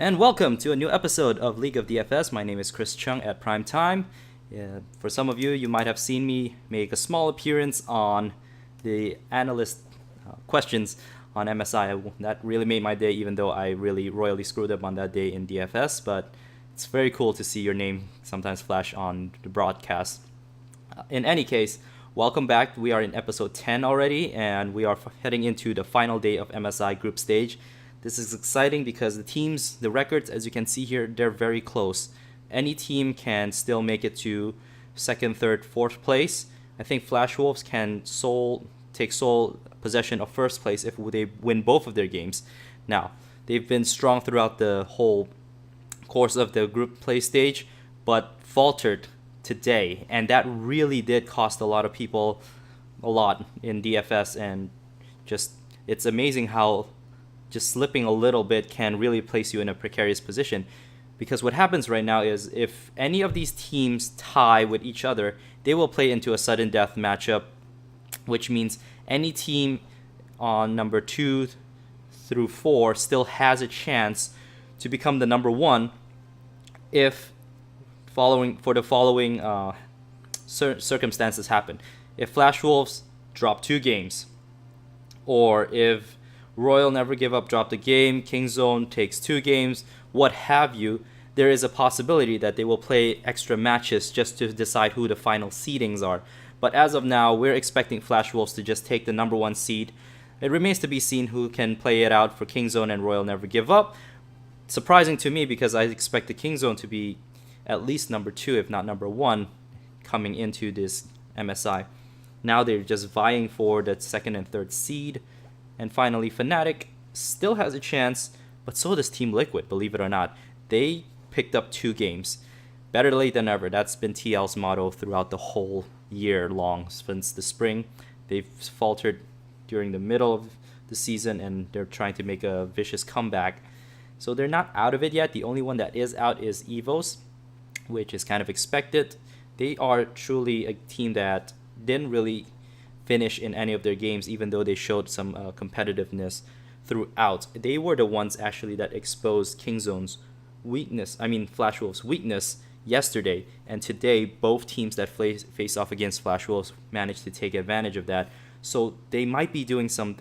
And welcome to a new episode of League of DFS. My name is Chris Chung at Prime Time. For some of you, you might have seen me make a small appearance on the analyst questions on MSI. That really made my day, even though I really royally screwed up on that day in DFS. But it's very cool to see your name sometimes flash on the broadcast. In any case, welcome back. We are in episode 10 already, and we are heading into the final day of MSI group stage. This is exciting because the records, as you can see here, they're very close. Any team can still make it to second, third, fourth place. I think Flash Wolves can take sole possession of first place if they win both of their games. Now, they've been strong throughout the whole course of the group play stage, but faltered today, and that really did cost a lot of people a lot in DFS, and it's amazing how just slipping a little bit can really place you in a precarious position. Because what happens right now is if any of these teams tie with each other, they will play into a sudden death matchup, which means any team on number 2 through 4 still has a chance to become the number 1 if the following circumstances happen. If Flash Wolves drop 2 games, or if Royal Never Give Up dropped a game, Kingzone takes 2 games, what have you, there is a possibility that they will play extra matches just to decide who the final seedings are. But as of now, we're expecting Flash Wolves to just take the number 1 seed. It remains to be seen who can play it out for Kingzone and Royal Never Give Up. Surprising to me because I expect the Kingzone to be at least number 2, if not number 1, coming into this MSI. Now they're just vying for the second and third seed. And finally, Fnatic still has a chance, but so does Team Liquid, believe it or not. They picked up 2 games. Better late than ever. That's been TL's motto throughout the whole year long, since the spring. They've faltered during the middle of the season, and they're trying to make a vicious comeback. So they're not out of it yet. The only one that is out is EVOS, which is kind of expected. They are truly a team that didn't really finish in any of their games, even though they showed some competitiveness throughout. They were the ones actually that exposed Kingzone's Flash Wolves' weakness yesterday, and today both teams that face off against Flash Wolves managed to take advantage of that. So they might be doing some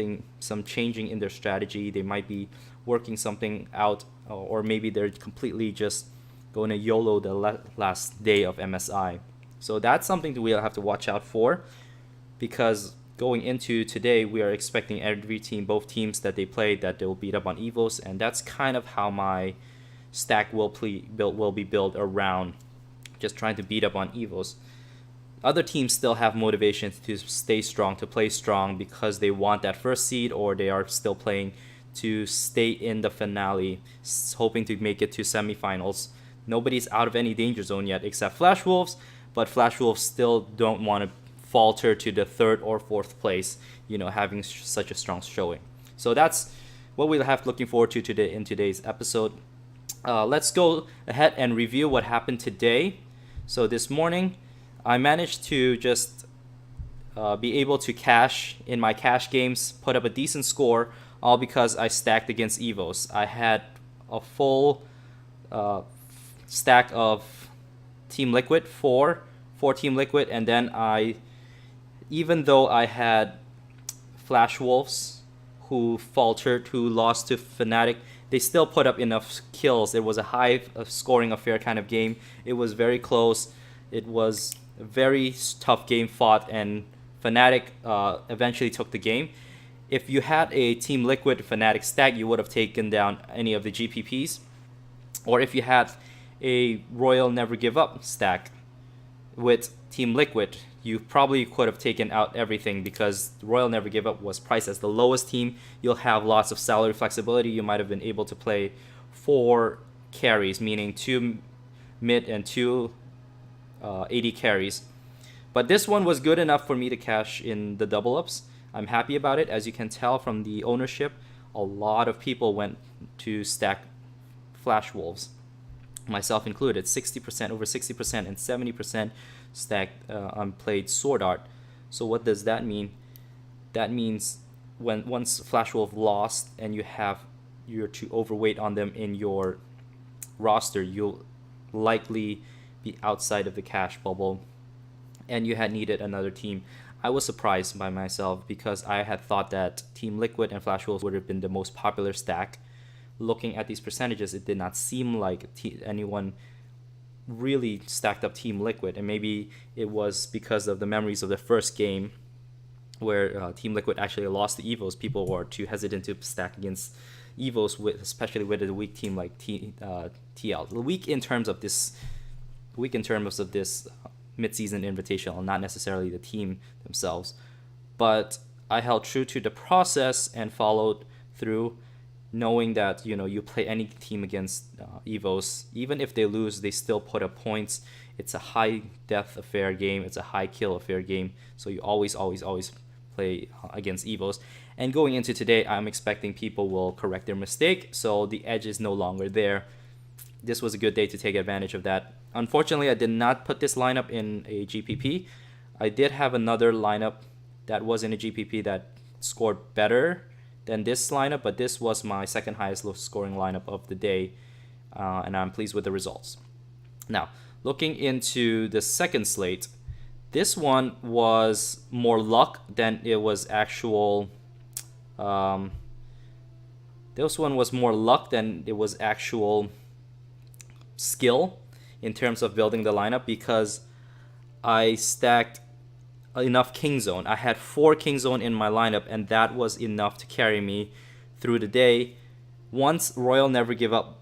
changing in their strategy. They might be working something out, or maybe they're completely just going to YOLO the last day of MSI. So that's something that we'll have to watch out for. Because going into today, we are expecting both teams that they play, that they will beat up on EVOS, and that's kind of how my stack will be built around, just trying to beat up on EVOS. Other teams still have motivation to stay strong, to play strong, because they want that first seed, or they are still playing to stay in the finale, hoping to make it to semifinals. Nobody's out of any danger zone yet except Flash Wolves, but Flash Wolves still don't want to falter to the 3rd or 4th place, having such a strong showing. So that's what we'll have looking forward to today in today's episode. Let's go ahead and review what happened today. So this morning, I managed to just be able to cash in my cash games, put up a decent score, all because I stacked against EVOS. I had a full stack of Team Liquid, four Team Liquid, and then even though I had Flash Wolves who faltered, who lost to Fnatic, they still put up enough kills. It was a high scoring affair kind of game. It was very close. It was a very tough game fought, and Fnatic eventually took the game. If you had a Team Liquid Fnatic stack, you would have taken down any of the GPPs. Or if you had a Royal Never Give Up stack with Team Liquid, you probably could have taken out everything, because Royal Never Give Up was priced as the lowest team. You'll have lots of salary flexibility. You might have been able to play 4 carries, meaning 2 mid and 2 AD carries. But this one was good enough for me to cash in the double ups. I'm happy about it. As you can tell from the ownership, a lot of people went to stack Flash Wolves, myself included. 60%, over 60%, and 70% stacked played Sword Art. So what does that mean? That means once Flash Wolf lost and you're too overweight on them in your roster, you'll likely be outside of the cash bubble, and you had needed another team. I was surprised by myself because I had thought that Team Liquid and Flash Wolves would have been the most popular stack. Looking at these percentages, it did not seem like anyone really stacked up Team Liquid, and maybe it was because of the memories of the first game where Team Liquid actually lost the EVOS. People were too hesitant to stack against EVOS, especially with a weak team like TL. Weak in terms of this mid-season invitational, not necessarily the team themselves. But I held true to the process and followed through, knowing that you play any team against EVOS, even if they lose, they still put up points. It's a high death affair game. It's a high kill affair game. So you always play against EVOS. And going into today, I'm expecting people will correct their mistake, so the edge is no longer there. This was a good day to take advantage of that. Unfortunately, I did not put this lineup in a GPP. I did have another lineup that was in a GPP that scored better than this lineup, but this was my second highest scoring lineup of the day, and I'm pleased with the results. Now, looking into the second slate, this one was more luck than it was actual. This one was more luck than it was actual skill in terms of building the lineup, because I stacked enough King Zone. I had 4 King Zone in my lineup, and that was enough to carry me through the day. Once Royal Never Give Up,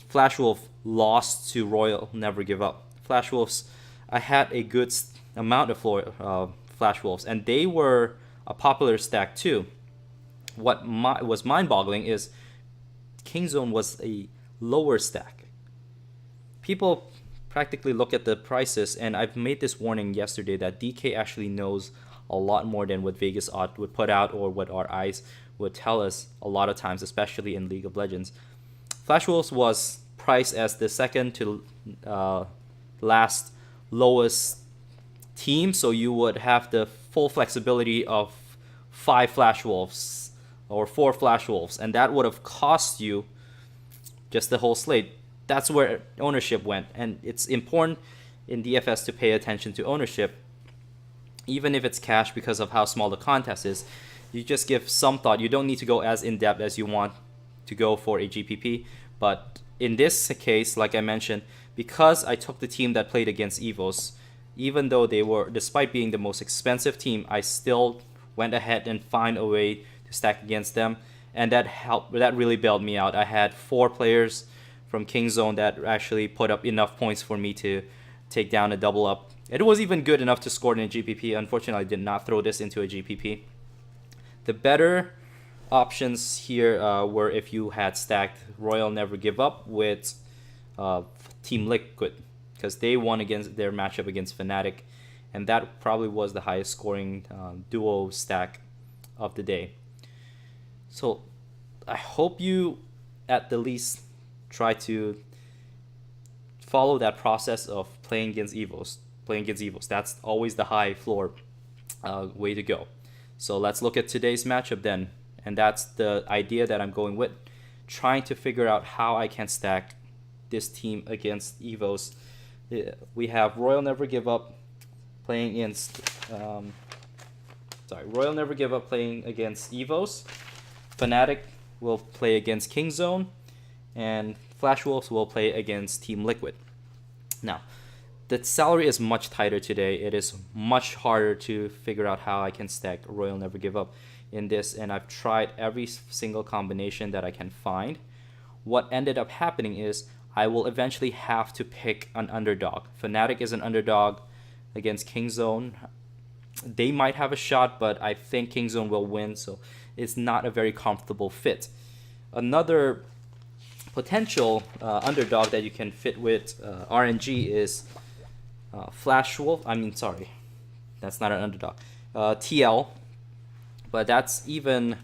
Flash Wolf lost to Royal Never Give Up. Flash Wolves, I had a good amount of Flash Wolves, and they were a popular stack too. What was mind-boggling is King Zone was a lower stack. People practically look at the prices, and I've made this warning yesterday that DK actually knows a lot more than what Vegas Odd would put out or what our eyes would tell us a lot of times, especially in League of Legends. Flash Wolves was priced as the second to last lowest team, so you would have the full flexibility of 5 Flash Wolves or 4 Flash Wolves, and that would have cost you just the whole slate. That's where ownership went, and it's important in DFS to pay attention to ownership, even if it's cash, because of how small the contest is. You just give some thought. You don't need to go as in-depth as you want to go for a GPP, but in this case, like I mentioned, because I took the team that played against EVOS, even though they were, despite being the most expensive team, I still went ahead and find a way to stack against them, and that helped. That really bailed me out. I had 4 players from King Zone that actually put up enough points for me to take down a double up. It was even good enough to score in a GPP. Unfortunately, I did not throw this into a GPP. The better options here were if you had stacked Royal Never Give Up with Team Liquid, because they won against their matchup against Fnatic, and that probably was the highest scoring duo stack of the day. So I hope you at the least try to follow that process of playing against EVOS. That's always the high floor way to go. So let's look at today's matchup then, and that's the idea that I'm going with, trying to figure out how I can stack this team against EVOS. We have Royal Never Give Up playing against Royal Never Give Up playing against EVOS. Fnatic will play against King Zone, and Flash Wolves will play against Team Liquid. Now, the salary is much tighter today. It is much harder to figure out how I can stack Royal Never Give Up in this, and I've tried every single combination that I can find. What ended up happening is I will eventually have to pick an underdog. Fnatic is an underdog against King Zone. They might have a shot, but I think King Zone will win, so it's not a very comfortable fit. Another potential underdog that you can fit with RNG is Flash Wolf. That's not an underdog. TL, but that's even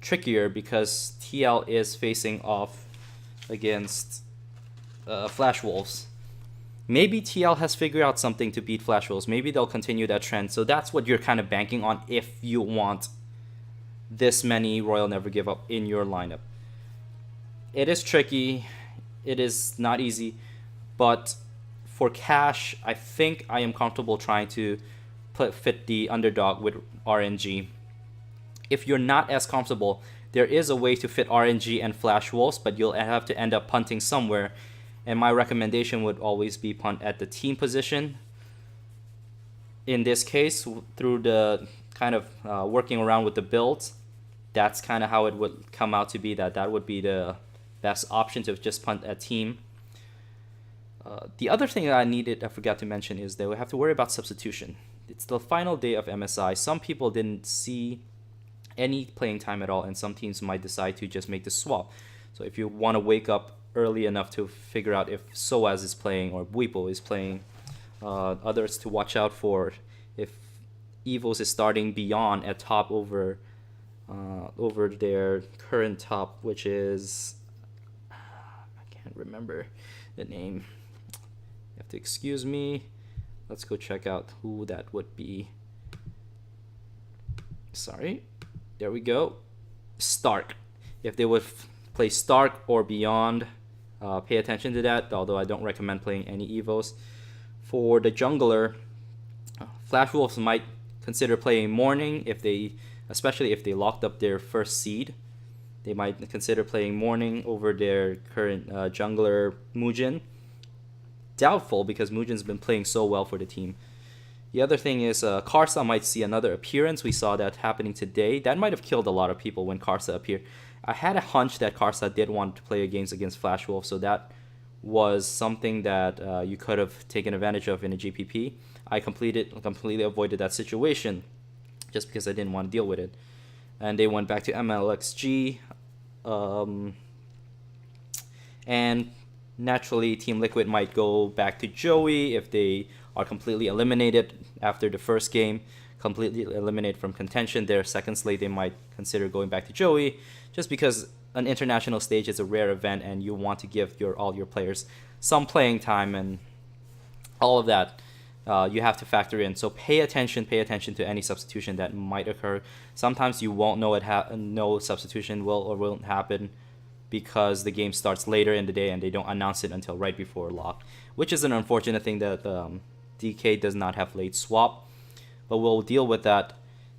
trickier because TL is facing off against Flash Wolves. Maybe TL has figured out something to beat Flash Wolves. Maybe they'll continue that trend. So that's what you're kind of banking on if you want this many Royal Never Give Up in your lineup. It is tricky. it is not easy, but for cash, I think I am comfortable trying to fit the underdog with RNG. If you're not as comfortable, there is a way to fit RNG and Flash Wolves, but you'll have to end up punting somewhere. And my recommendation would always be punt at the team position. In this case, through the kind of working around with the builds, that's kind of how it would come out to be, that would be the best option, to just punt at team. The other thing that I forgot to mention, is that we have to worry about substitution. It's the final day of MSI. Some people didn't see any playing time at all, and some teams might decide to just make the swap. So if you want to wake up early enough to figure out if SOAS is playing or Buipo is playing, others to watch out for, if EVOS is starting beyond at top over their current top, which is, I can't remember the name. You have to excuse me. Let's go check out who that would be. Sorry. There we go. Stark. If they would play Stark or Beyond, pay attention to that, although I don't recommend playing any EVOs. For the jungler, Flash Wolves might consider playing Morning, especially if they locked up their first seed. They might consider playing Morning over their current jungler Muujin. Doubtful, because Muujin's been playing so well for the team. The other thing is Karsa might see another appearance. We saw that happening today. That might have killed a lot of people when Karsa appeared. I had a hunch that Karsa did want to play games against Flash Wolf, so that was something that you could have taken advantage of in a GPP. I completely avoided that situation just because I didn't want to deal with it. And they went back to MLXG. And naturally, Team Liquid might go back to Joey if they are completely eliminated after the first game, completely eliminated from contention. Their second slate, they might consider going back to Joey, just because an international stage is a rare event and you want to give all your players some playing time, and all of that you have to factor in. So pay attention to any substitution that might occur. Sometimes you won't know no substitution will or won't happen, because the game starts later in the day and they don't announce it until right before lock, which is an unfortunate thing that DK does not have late swap, but we'll deal with that.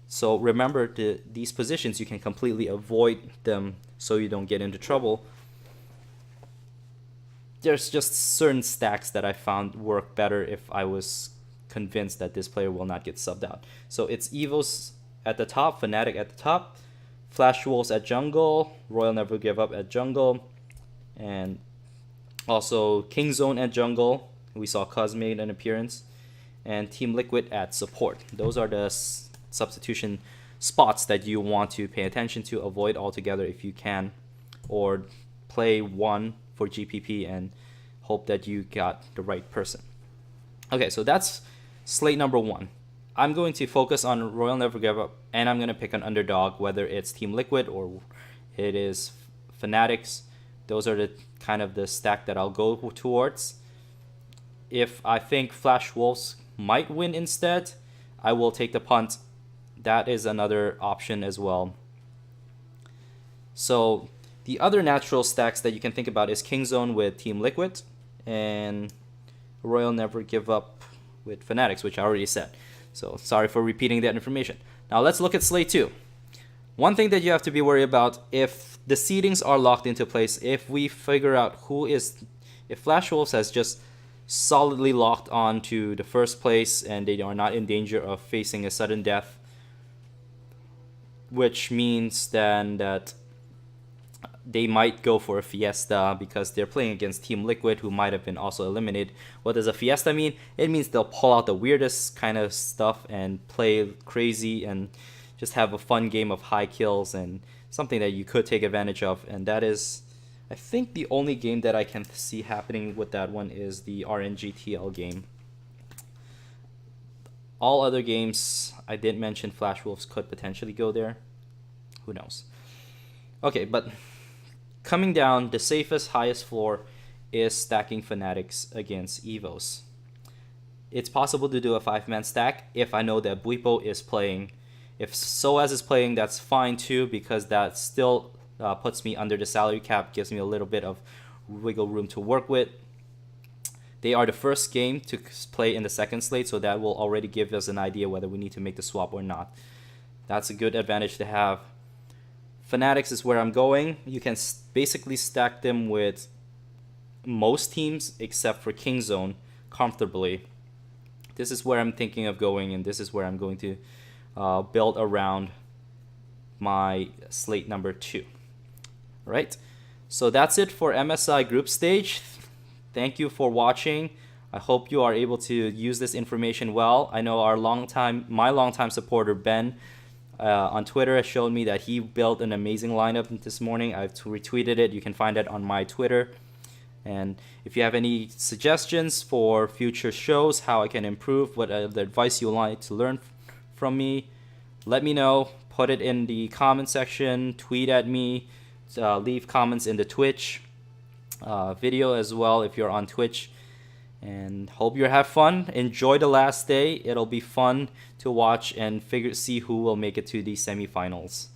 So remember, these positions, you can completely avoid them so you don't get into trouble. There's just certain stacks that I found work better if I was convinced that this player will not get subbed out. So it's EVOS at the top, Fnatic at the top, Flash Wolves at jungle, Royal Never Give Up at jungle, and also Kingzone at jungle. We saw Cuz made an appearance, and Team Liquid at support. Those are the substitution spots that you want to pay attention to, avoid altogether if you can, or play one for GPP and hope that you got the right person. Okay, so that's slate number 1. I'm going to focus on Royal Never Give Up, and I'm going to pick an underdog, whether it's Team Liquid or it is Fanatics. Those are the kind of the stack that I'll go towards. If I think Flash Wolves might win instead, I will take the punt. That is another option as well. So the other natural stacks that you can think about is Kingzone with Team Liquid and Royal Never Give Up with Fanatics, which I already said. So sorry for repeating that information. Now let's look at slate 2. One thing that you have to be worried about, if the seedings are locked into place, if we figure out if Flash Wolves has just solidly locked on to the first place and they are not in danger of facing a sudden death, which means then that they might go for a Fiesta because they're playing against Team Liquid, who might have been also eliminated. What does a Fiesta mean? It means they'll pull out the weirdest kind of stuff and play crazy and just have a fun game of high kills, and something that you could take advantage of. And that is, I think, the only game that I can see happening with that one is the RNGTL game. All other games, I did mention Flash Wolves could potentially go there. Who knows? Okay, but coming down, the safest, highest floor is stacking Fanatics against EVOS. It's possible to do a 5-man stack if I know that Buipo is playing. If SOAS is playing, that's fine too, because that still puts me under the salary cap, gives me a little bit of wiggle room to work with. They are the first game to play in the second slate, so that will already give us an idea whether we need to make the swap or not. That's a good advantage to have. Fanatics is where I'm going. You can basically stack them with most teams except for King Zone comfortably. This is where I'm thinking of going, and this is where I'm going to build around my slate number 2. Right? So that's it for MSI group stage. Thank you for watching. I hope you are able to use this information well. I know my longtime supporter Ben on Twitter has shown me that he built an amazing lineup this morning. I've retweeted it. You can find it on my Twitter. And if you have any suggestions for future shows, how I can improve, what the advice you would like to learn from me, let me know. Put it in the comment section, tweet at me, leave comments in the Twitch video as well if you're on Twitch. And hope you have fun. Enjoy the last day. It'll be fun to watch and see who will make it to the semifinals.